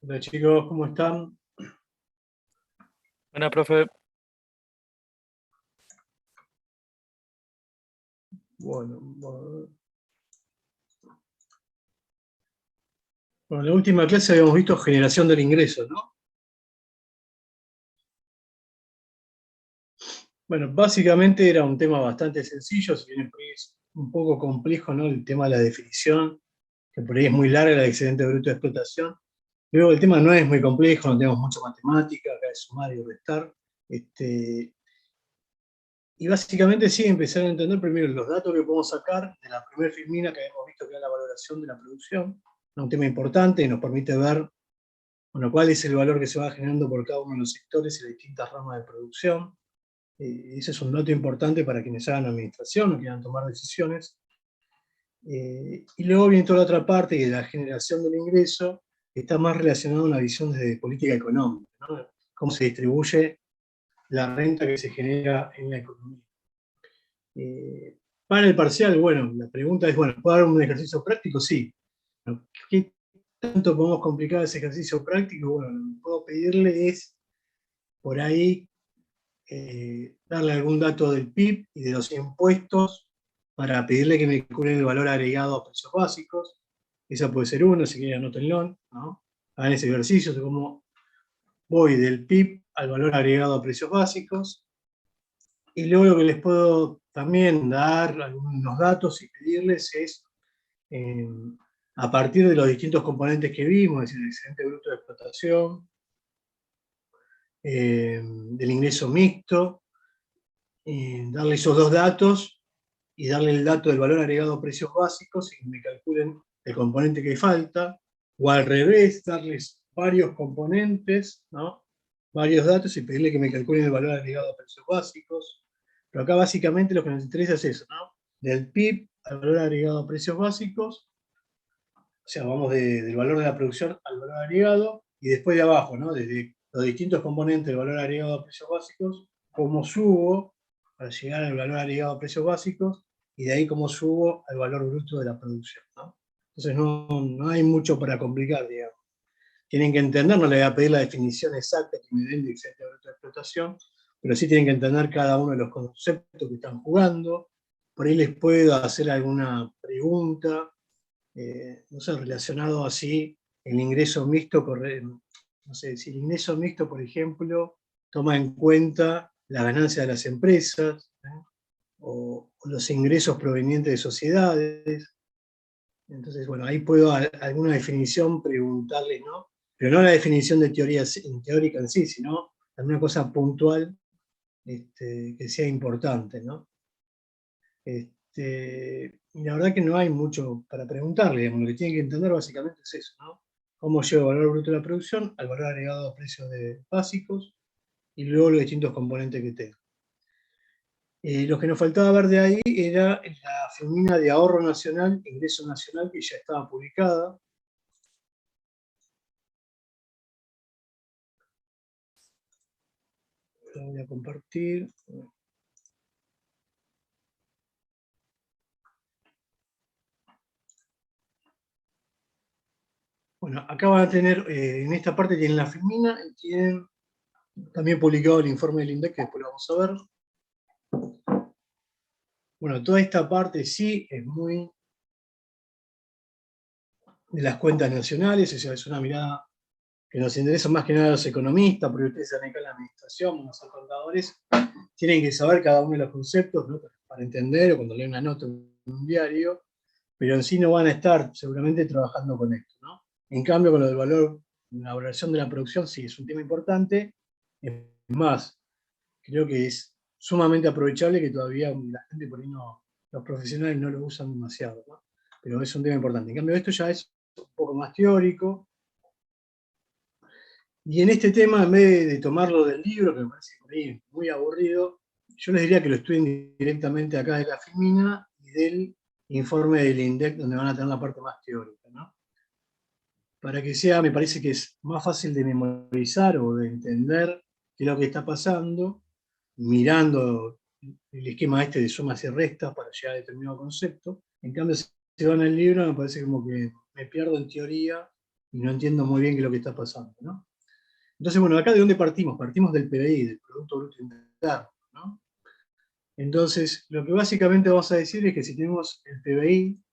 Hola chicos, ¿cómo están? Buena, profe. Bueno, en la última clase habíamos visto generación del ingreso, ¿no? Bueno, básicamente era un tema bastante sencillo, si bien es un poco complejo, ¿no? El tema de la definición, que por ahí es muy larga, el excedente bruto de explotación. Luego el tema no es muy complejo, no tenemos mucha matemática, acá es sumar y restar. Y básicamente sí, empezar a entender primero los datos que podemos sacar de la primera filmina que habíamos visto, que era la valoración de la producción, un tema importante que nos permite ver, bueno, cuál es el valor que se va generando por cada uno de los sectores y las distintas ramas de producción. Ese es un dato importante para quienes hagan administración o quieran tomar decisiones. Y luego viene toda la otra parte, que es la generación del ingreso, que está más relacionada a una visión de política económica, ¿no? Cómo se distribuye la renta que se genera en la economía. Para el parcial, bueno, la pregunta es, bueno, ¿puedo dar un ejercicio práctico? Sí. ¿Qué tanto podemos complicar ese ejercicio práctico? Bueno, lo que puedo pedirle es, por ahí, darle algún dato del PIB y de los impuestos para pedirle que me calculen el valor agregado a precios básicos. Esa puede ser una, si quieren anótenlo, ¿no? Hagan ese ejercicio de cómo voy del PIB al valor agregado a precios básicos. Y luego lo que les puedo también dar algunos datos y pedirles es, eh, a partir de los distintos componentes que vimos, es decir, el excedente bruto de explotación, del ingreso mixto, darle esos dos datos y darle el dato del valor agregado a precios básicos y que me calculen el componente que falta, o al revés, darles varios componentes, ¿no? Varios datos y pedirle que me calculen el valor agregado a precios básicos. Pero acá básicamente lo que nos interesa es eso, ¿no? Del PIB al valor agregado a precios básicos, o sea, vamos del valor de la producción al valor agregado, y después de abajo, ¿no? Desde los distintos componentes del valor agregado a precios básicos, cómo subo para llegar al valor agregado a precios básicos, y de ahí cómo subo al valor bruto de la producción, ¿no? Entonces no hay mucho para complicar, digamos. Tienen que entender, no les voy a pedir la definición exacta que me den de excedente bruto de explotación, pero sí tienen que entender cada uno de los conceptos que están jugando. Por ahí les puedo hacer alguna pregunta, no sé, relacionado así, el ingreso mixto, no sé, si el ingreso mixto, por ejemplo, toma en cuenta la ganancia de las empresas, o los ingresos provenientes de sociedades. Entonces, bueno, ahí puedo alguna definición preguntarles, ¿no? Pero no la definición de teórica en sí, sino alguna cosa puntual, que sea importante, ¿no? Y la verdad que no hay mucho para preguntarle, digamos, lo que tienen que entender básicamente es eso, ¿no? Cómo llevo el valor bruto de la producción al valor agregado a precios básicos y luego los distintos componentes que tengo. Lo que nos faltaba ver de ahí era la filmina de ahorro nacional, ingreso nacional, que ya estaba publicada. La voy a compartir. Bueno, acá van a tener, en esta parte tienen la filmina, y tienen también publicado el informe del INDEC, que después lo vamos a ver. Bueno, toda esta parte sí es muy de las cuentas nacionales, o sea, es una mirada que nos interesa más que nada a los economistas, porque ustedes están acá en la administración, no son contadores, tienen que saber cada uno de los conceptos, ¿no? Para entender, o cuando leen una nota en un diario, pero en sí no van a estar seguramente trabajando con esto, ¿no? En cambio, con lo del valor, la valoración de la producción sí es un tema importante. Es más, creo que es sumamente aprovechable, que todavía la gente por ahí no, los profesionales no lo usan demasiado, ¿no? Pero es un tema importante. En cambio, esto ya es un poco más teórico. Y en este tema, en vez de tomarlo del libro, que me parece por ahí muy aburrido, yo les diría que lo estudien directamente acá de la Filmina y del informe del INDEC, donde van a tener la parte más teórica, ¿no? Para que sea, me parece que es más fácil de memorizar o de entender qué es lo que está pasando, mirando el esquema este de sumas y restas para llegar a determinado concepto. En cambio, si se van al libro, me parece como que me pierdo en teoría y no entiendo muy bien qué es lo que está pasando, ¿no? Entonces, bueno, acá de dónde partimos? Partimos del PBI, del Producto Bruto Interno, ¿no? Entonces, lo que básicamente vamos a decir es que si tenemos el PBI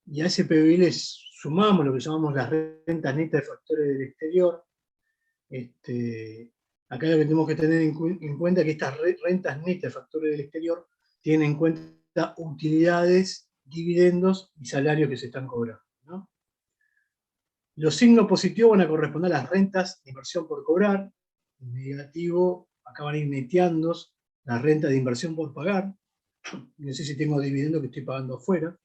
y a ese PBI le sumamos lo que llamamos las rentas netas de factores del exterior, acá lo que tenemos que tener en cuenta es que estas rentas netas de factores del exterior tienen en cuenta utilidades, dividendos y salarios que se están cobrando, ¿no? Los signos positivos van a corresponder a las rentas de inversión por cobrar, en negativo acá van a ir neteando las rentas de inversión por pagar, no sé si tengo dividendo que estoy pagando afuera,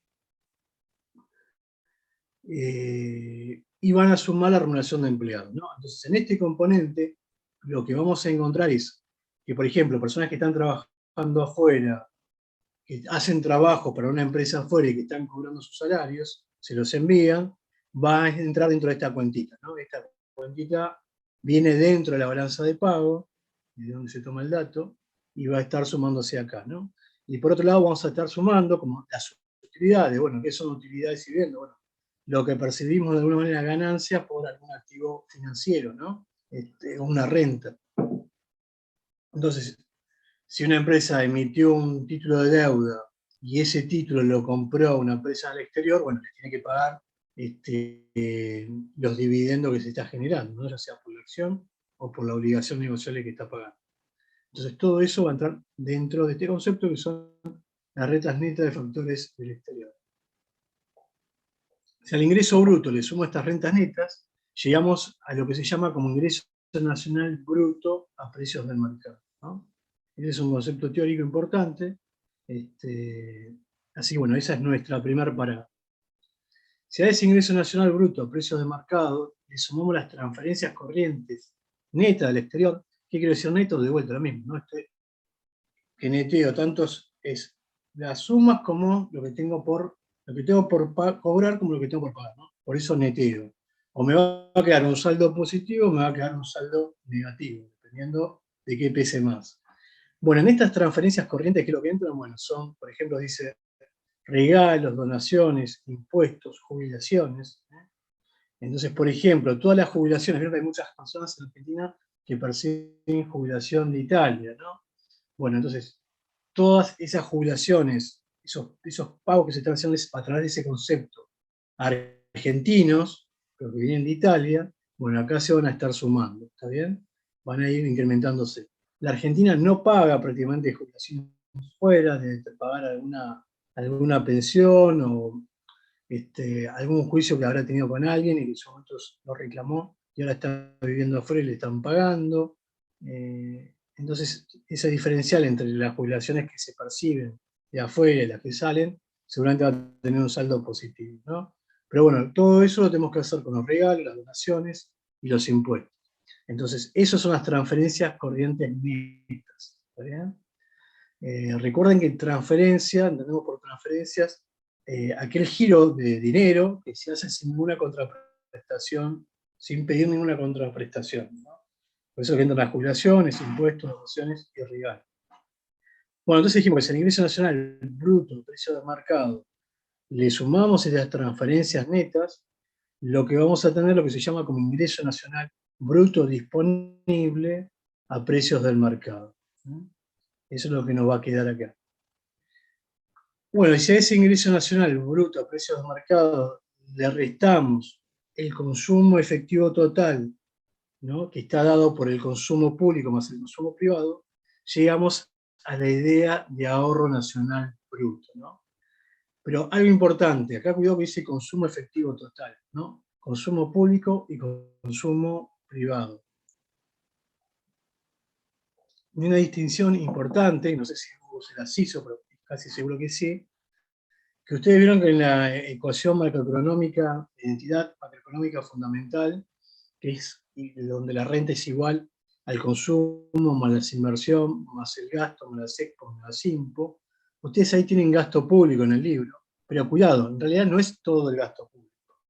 y van a sumar la remuneración de empleados, ¿no? Entonces, en este componente, lo que vamos a encontrar es que, por ejemplo, personas que están trabajando afuera, que hacen trabajo para una empresa afuera y que están cobrando sus salarios, se los envían, va a entrar dentro de esta cuentita, ¿no? Esta cuentita viene dentro de la balanza de pago, de donde se toma el dato, y va a estar sumándose acá, ¿no? Y por otro lado vamos a estar sumando como las utilidades. Bueno, ¿qué son utilidades y dividendos? Bueno, lo que percibimos de alguna manera ganancias por algún activo financiero, ¿no? Una renta. Entonces, si una empresa emitió un título de deuda y ese título lo compró una empresa al exterior, bueno, le tiene que pagar los dividendos que se está generando, ¿no? Ya sea por la acción o por la obligación negociable que está pagando. Entonces, todo eso va a entrar dentro de este concepto que son las rentas netas de factores del exterior. Si al ingreso bruto le sumo estas rentas netas, llegamos a lo que se llama como ingreso nacional bruto a precios del mercado, ¿no? Ese es un concepto teórico importante. Así que bueno, esa es nuestra primera parada. Si a ese ingreso nacional bruto a precios de mercado le sumamos las transferencias corrientes netas del exterior, ¿qué quiero decir neto? De vuelta lo mismo, ¿no? Que neteo tantos es las sumas como lo que tengo por cobrar como lo que tengo por pagar, ¿no? Por eso neteo. O me va a quedar un saldo positivo o me va a quedar un saldo negativo, dependiendo de qué pese más. Bueno, en estas transferencias corrientes, ¿qué es lo que entran? Bueno, son, por ejemplo, dice regalos, donaciones, impuestos, jubilaciones, ¿eh? Entonces, por ejemplo, todas las jubilaciones, veo que hay muchas personas en Argentina que perciben jubilación de Italia, ¿no? Bueno, entonces, todas esas jubilaciones, esos pagos que se están haciendo a través de ese concepto, argentinos, pero que vienen de Italia, bueno, acá se van a estar sumando, ¿está bien? Van a ir incrementándose. La Argentina no paga prácticamente jubilaciones fuera, de pagar alguna pensión o algún juicio que habrá tenido con alguien y que en su momento lo reclamó y ahora está viviendo afuera y le están pagando. Entonces, ese diferencial entre las jubilaciones que se perciben de afuera y las que salen, seguramente va a tener un saldo positivo, ¿no? Pero bueno, todo eso lo tenemos que hacer con los regalos, las donaciones y los impuestos. Entonces, esas son las transferencias corrientes netas. ¿Está bien? Recuerden que transferencia, entendemos por transferencias, aquel giro de dinero que se hace sin ninguna contraprestación, sin pedir ninguna contraprestación, ¿no? Por eso que entran las jubilaciones, impuestos, donaciones y regalos. Bueno, entonces dijimos que si al ingreso nacional bruto, precio de mercado, le sumamos esas transferencias netas, lo que vamos a tener lo que se llama como ingreso nacional bruto disponible a precios del mercado. Eso es lo que nos va a quedar acá. Bueno, y si a ese ingreso nacional bruto a precios del mercado le restamos el consumo efectivo total, ¿no?, que está dado por el consumo público más el consumo privado, llegamos a la idea de ahorro nacional bruto, ¿no? Pero algo importante, acá cuidado que dice consumo efectivo total, ¿no? Consumo público y consumo privado. Y una distinción importante, no sé si se las hizo, pero casi seguro que sí, que ustedes vieron que en la ecuación macroeconómica, identidad macroeconómica fundamental, que es donde la renta es igual al consumo más la inversión, más el gasto, más la SECPO, más la SIMPO, ustedes ahí tienen gasto público en el libro. Pero cuidado, en realidad no es todo el gasto público.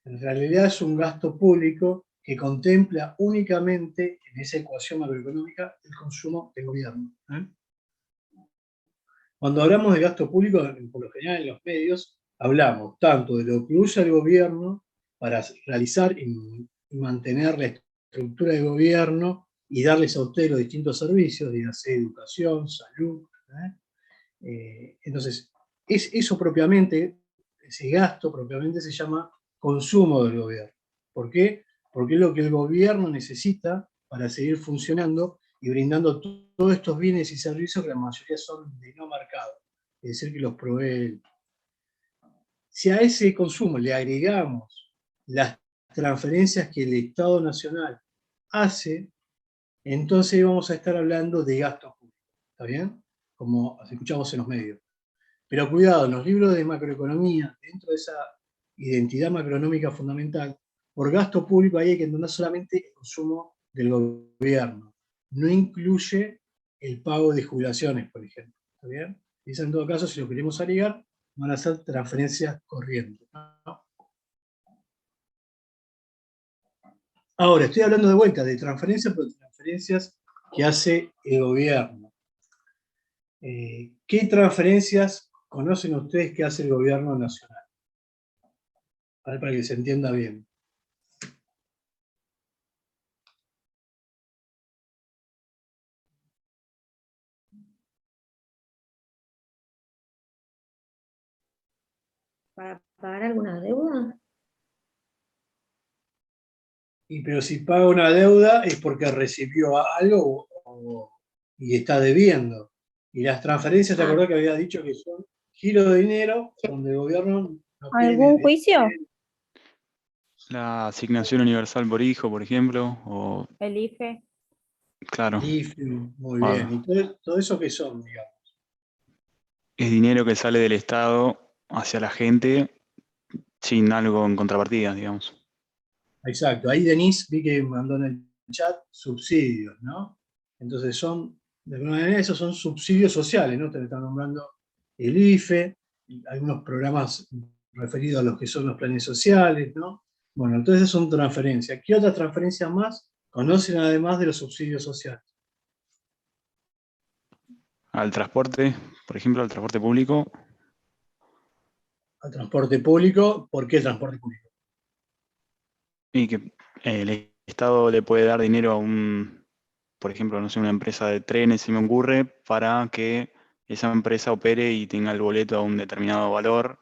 En realidad es un gasto público que contempla únicamente en esa ecuación macroeconómica el consumo del gobierno. Cuando hablamos de gasto público, por lo general en los medios, hablamos tanto de lo que usa el gobierno para realizar y mantener la estructura del gobierno y darles a ustedes los distintos servicios, dígase educación, salud. Entonces, eso propiamente, ese gasto propiamente se llama consumo del gobierno. ¿Por qué? Porque es lo que el gobierno necesita para seguir funcionando y brindando todos estos bienes y servicios que la mayoría son de no mercado, es decir, que los provee él. Si a ese consumo le agregamos las transferencias que el Estado Nacional hace, entonces vamos a estar hablando de gasto público. ¿Está bien? Como escuchamos en los medios. Pero cuidado, en los libros de macroeconomía, dentro de esa identidad macroeconómica fundamental, por gasto público ahí hay que entender solamente el consumo del gobierno. No incluye el pago de jubilaciones, por ejemplo. ¿Está bien? Y eso en todo caso, si lo queremos agregar, van a ser transferencias corrientes, ¿no? Ahora, estoy hablando de vuelta de transferencias, pero transferencias que hace el gobierno. ¿Qué transferencias conocen ustedes que hace el gobierno nacional? Para que se entienda bien. ¿Para pagar alguna deuda? Pero si paga una deuda es porque recibió algo y está debiendo. Y las transferencias, ¿te acordás que había dicho que son giro de dinero donde el gobierno no ¿Algún tiene juicio? La asignación universal por hijo, por ejemplo, o El IFE. claro, IFE, muy bien. ¿Y todo eso qué son, digamos? es dinero que sale del Estado hacia la gente sin algo en contrapartida, digamos. Exacto. Ahí Denise vi que mandó en el chat subsidios, ¿no? Entonces de alguna manera esos son subsidios sociales, ¿no? Te están nombrando el IFE, algunos programas referidos a los que son los planes sociales, ¿no? Bueno, entonces son transferencias. ¿Qué otras transferencias más conocen además de los subsidios sociales? Al transporte, por ejemplo, al transporte público, Al transporte público. ¿Por qué el transporte público? y que el Estado le puede dar dinero a por ejemplo, no sé, una empresa de trenes, se me ocurre, para que esa empresa opere y tenga el boleto a un determinado valor,